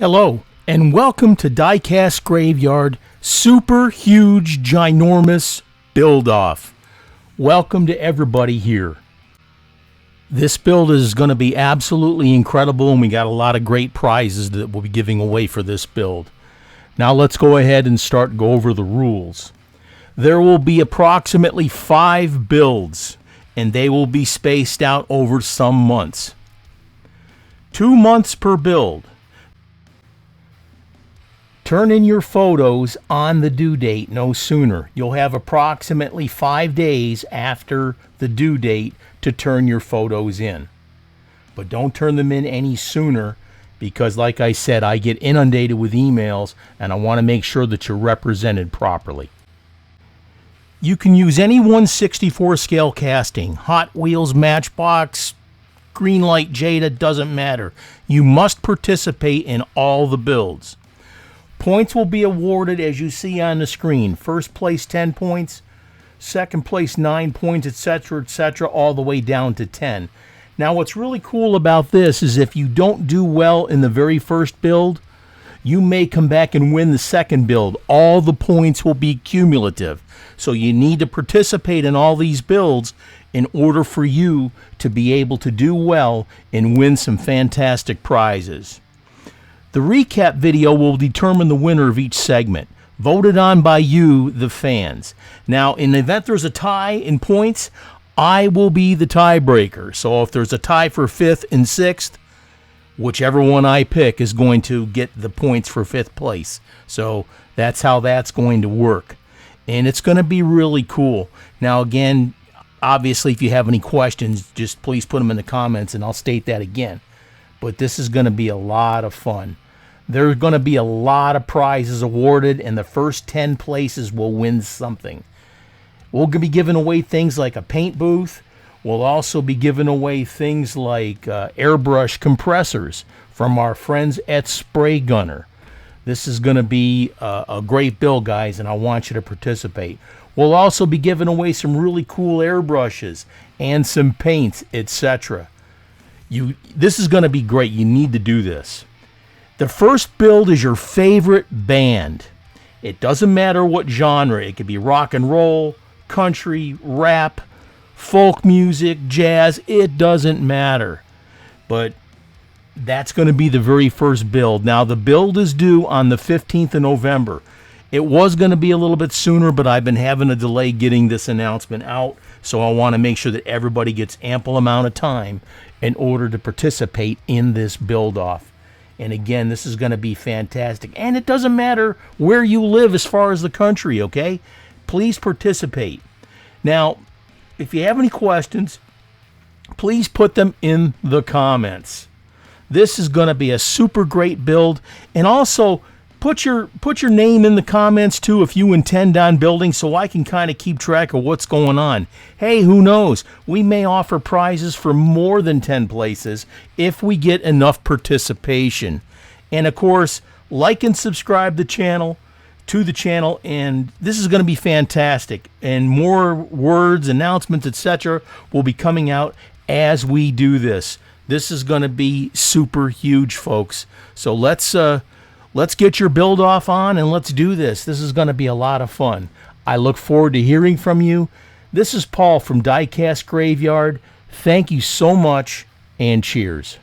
Hello, and welcome to Diecast Graveyard Super Huge Ginormous Build-Off. Welcome to everybody here. This build is going to be absolutely incredible, and we got a lot of great prizes that we'll be giving away for this build. Now let's go ahead and go over the rules. There will be approximately 5 builds, and they will be spaced out over some months. 2 months per build. Turn in your photos on the due date, no sooner. You'll have approximately 5 days after the due date to turn your photos in. But don't turn them in any sooner because, like I said, I get inundated with emails and I want to make sure that you're represented properly. You can use any 1/64 scale casting, HotWheels, Matchbox, Greenlight, Jada, doesn't matter. You must participate in all the builds. Points will be awarded as you see on the screen. First place 10 points, second place 9 points, etc., all the way down to 10. Now what's really cool about this is if you don't do well in the very first build, you may come back and win the second build. All the points will be cumulative. So you need to participate in all these builds in order for you to be able to do well and win some fantastic prizes. The recap video will determine the winner of each segment, voted on by you, the fans. Now, in the event there's a tie in points, I will be the tiebreaker. So if there's a tie for 5th and 6th, whichever one I pick is going to get the points for 5th place. So that's how that's going to work. And it's going to be really cool. Now, again, obviously, if you have any questions, just please put them in the comments and I'll state that again. But this is going to be a lot of fun. There's going to be a lot of prizes awarded, and the first 10 places will win something. We'll be giving away things like a paint booth. We'll also be giving away things like airbrush compressors from our friends at Spray Gunner. This is going to be a great build, guys, and I want you to participate. We'll also be giving away some really cool airbrushes and some paints, etc. This is going to be great. You need to do this. The first build is your favorite band. It doesn't matter what genre. It could be rock and roll, country, rap, folk music, jazz. It doesn't matter. But that's going to be the very first build. Now, the build is due on the 15th of November. It was going to be a little bit sooner, but I've been having a delay getting this announcement out, so I want to make sure that everybody gets ample amount of time in order to participate in this build-off. And again, this is going to be fantastic. And it doesn't matter where you live as far as the country, okay? Please participate. Now, if you have any questions, please put them in the comments. This is going to be a super great build. And also, put your name in the comments too if you intend on building, so I can kind of keep track of what's going on. Hey, who knows? We may offer prizes for more than 10 places if we get enough participation. And of course, like and subscribe to the channel, and this is going to be fantastic. And more words, announcements, etc. will be coming out as we do this. This is going to be super huge, folks. So let's get your build off on and let's do this. This is going to be a lot of fun. I look forward to hearing from you. This is Paul from Diecast Graveyard. Thank you so much, and cheers.